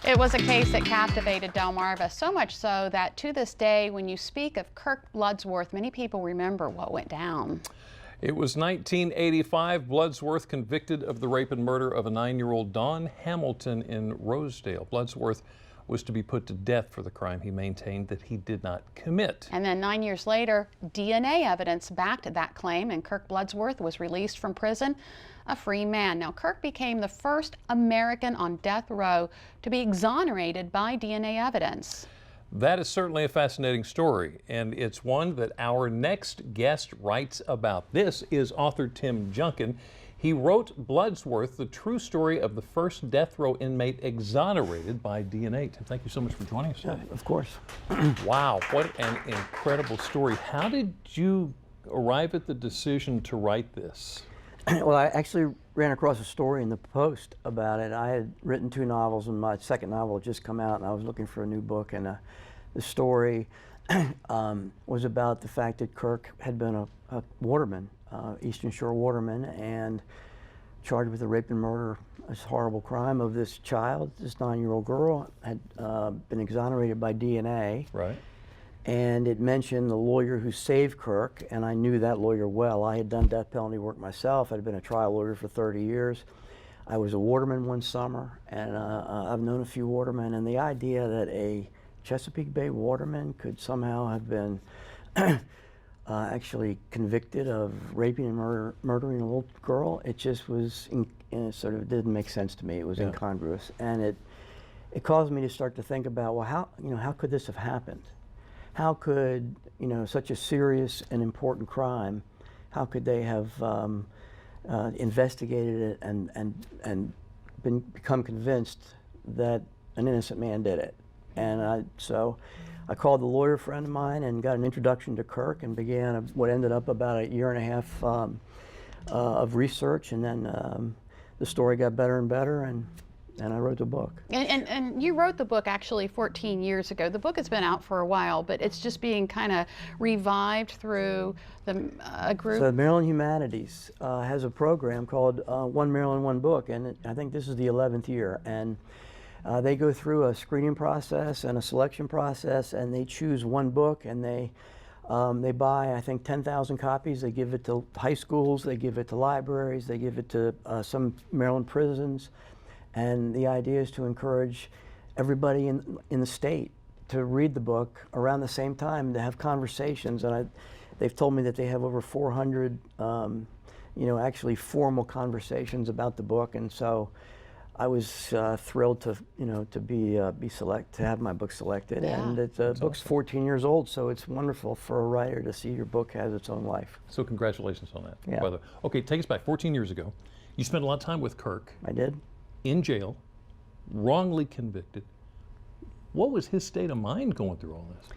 It was a case that captivated Delmarva, so much so that to this day, when you speak of Kirk Bloodsworth, many people remember what went down. It was 1985. Bloodsworth convicted of the rape and murder of a 9-year-old Dawn Hamilton in Rosedale. Bloodsworth was to be put to death for the crime he maintained that he did not commit. And then 9 years later, DNA evidence backed that claim, and Kirk Bloodsworth was released from prison a free man. Now, Kirk became the first American on death row to be exonerated by DNA evidence. That is certainly a fascinating story, and it's one that our next guest writes about. This is author Tim Junkin. He wrote Bloodsworth, the true story of the first death row inmate exonerated by DNA. Tim, thank you so much for joining us today. Of course. Wow, what an incredible story. How did you arrive at the decision to write this? Well, I actually ran across a story in the Post about it. I had written 2 novels, and my second novel had just come out, and I was looking for a new book. And the story was about the fact that Kirk had been a waterman, Eastern Shore waterman, and charged with the rape and murder, this horrible crime of this child. This 9-year-old girl had been exonerated by DNA. Right. And it mentioned the lawyer who saved Kirk, and I knew that lawyer well. I had done death penalty work myself. I'd been a trial lawyer for 30 years. I was a waterman one summer, and I've known a few watermen, and the idea that a Chesapeake Bay waterman could somehow have been actually convicted of raping and murdering a little girl, it just was, sort of didn't make sense to me. It was incongruous, and it caused me to start to think about, well, how could this have happened? How could, such a serious and important crime, how could they have investigated it and become convinced that an innocent man did it? And so I called the lawyer friend of mine and got an introduction to Kirk and began what ended up about a year and a half of research, and then the story got better and better, and I wrote the book. And you wrote the book actually 14 years ago. The book has been out for a while, but it's just being kind of revived through a group. So Maryland Humanities has a program called One Maryland, One Book, and I think this is the 11th year. And they go through a screening process and a selection process, and they choose one book, and they buy, I think, 10,000 copies. They give it to high schools, they give it to libraries, they give it to some Maryland prisons. And the idea is to encourage everybody in the state to read the book around the same time, to have conversations. And they've told me that they have over 400, actually formal conversations about the book. And so I was thrilled to to have my book selected. Yeah. And the book's 14 years old, so it's wonderful for a writer to see your book has its own life. So congratulations on that. Yeah. By the way. Okay, take us back 14 years ago. You spent a lot of time with Kirk. I did. In jail, wrongly convicted. What was his state of mind going through all this?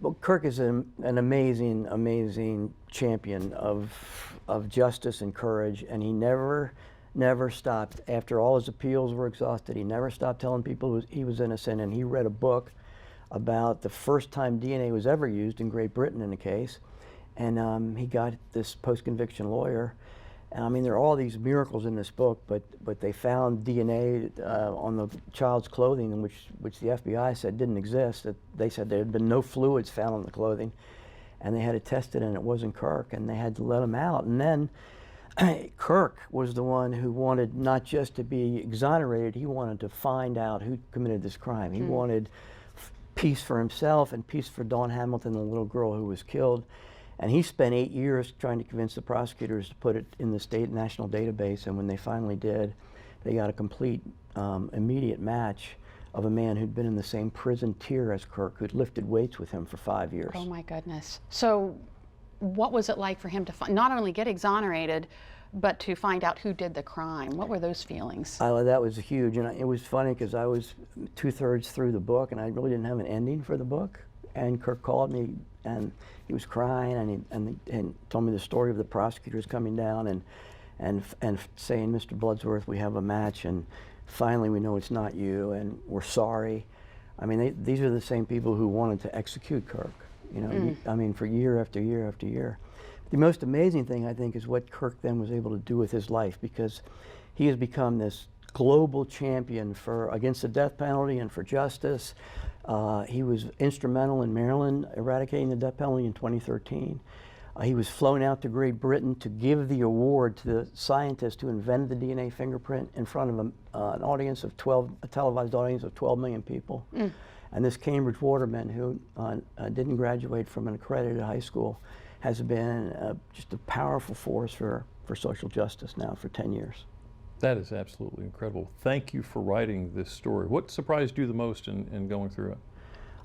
Well, Kirk is an amazing, amazing champion of justice and courage, and he never stopped. After all his appeals were exhausted, he never stopped telling people he was innocent, and he read a book about the first time DNA was ever used in Great Britain in a case, and he got this post-conviction lawyer. I mean, there are all these miracles in this book, but they found DNA on the child's clothing, which the FBI said didn't exist. That they said there had been no fluids found on the clothing, and they had it tested, and it wasn't Kirk, and they had to let him out. And then Kirk was the one who wanted not just to be exonerated; he wanted to find out who committed this crime. He wanted peace for himself and peace for Dawn Hamilton, the little girl who was killed. And he spent 8 years trying to convince the prosecutors to put it in the state national database, and when they finally did, they got a complete, immediate match of a man who'd been in the same prison tier as Kirk, who'd lifted weights with him for 5 years. Oh my goodness. So what was it like for him to not only get exonerated, but to find out who did the crime? What were those feelings? That was huge, and it was funny because I was 2/3 through the book, and I really didn't have an ending for the book. And Kirk called me, and he was crying, and told me the story of the prosecutors coming down and saying, "Mr. Bloodsworth, we have a match, and finally we know it's not you, and we're sorry." I mean, these are the same people who wanted to execute Kirk. I mean, for year after year after year. The most amazing thing, I think, is what Kirk then was able to do with his life, because he has become this global champion against the death penalty and for justice. He was instrumental in Maryland eradicating the death penalty in 2013. He was flown out to Great Britain to give the award to the scientist who invented the DNA fingerprint in front of a televised audience of 12 million people. And this Cambridge waterman who didn't graduate from an accredited high school has been just a powerful force for social justice now for 10 years. That is absolutely incredible. Thank you for writing this story. What surprised you the most in going through it?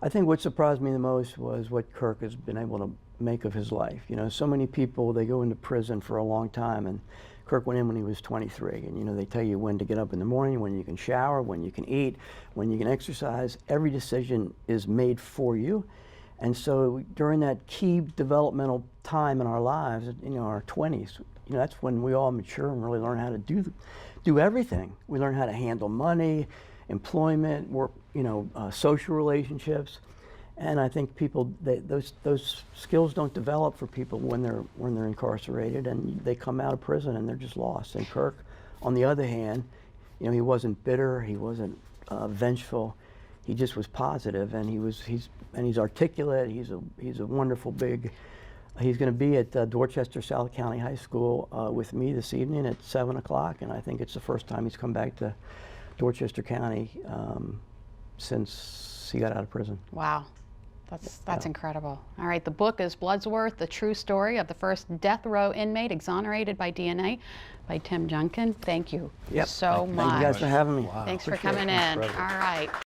I think what surprised me the most was what Kirk has been able to make of his life. You know, so many people, they go into prison for a long time, and Kirk went in when he was 23, and you know, they tell you when to get up in the morning, when you can shower, when you can eat, when you can exercise. Every decision is made for you. And so during that key developmental time in our lives, you know, our 20s, you know, that's when we all mature and really learn how to do everything. We learn how to handle money, employment, work, you know, social relationships. And I think people, those skills don't develop for people when they're incarcerated, and they come out of prison and they're just lost. And Kirk, on the other hand, you know, he wasn't bitter, he wasn't vengeful, he just was positive, and he's articulate. He's a wonderful big. He's going to be at Dorchester South County High School with me this evening at 7 o'clock, and I think it's the first time he's come back to Dorchester County since he got out of prison. Wow. That's incredible. All right, the book is Bloodsworth, the true story of the first death row inmate exonerated by DNA by Tim Junkin. Thank you so much. Thank you guys for having me. Thanks for coming in. All right.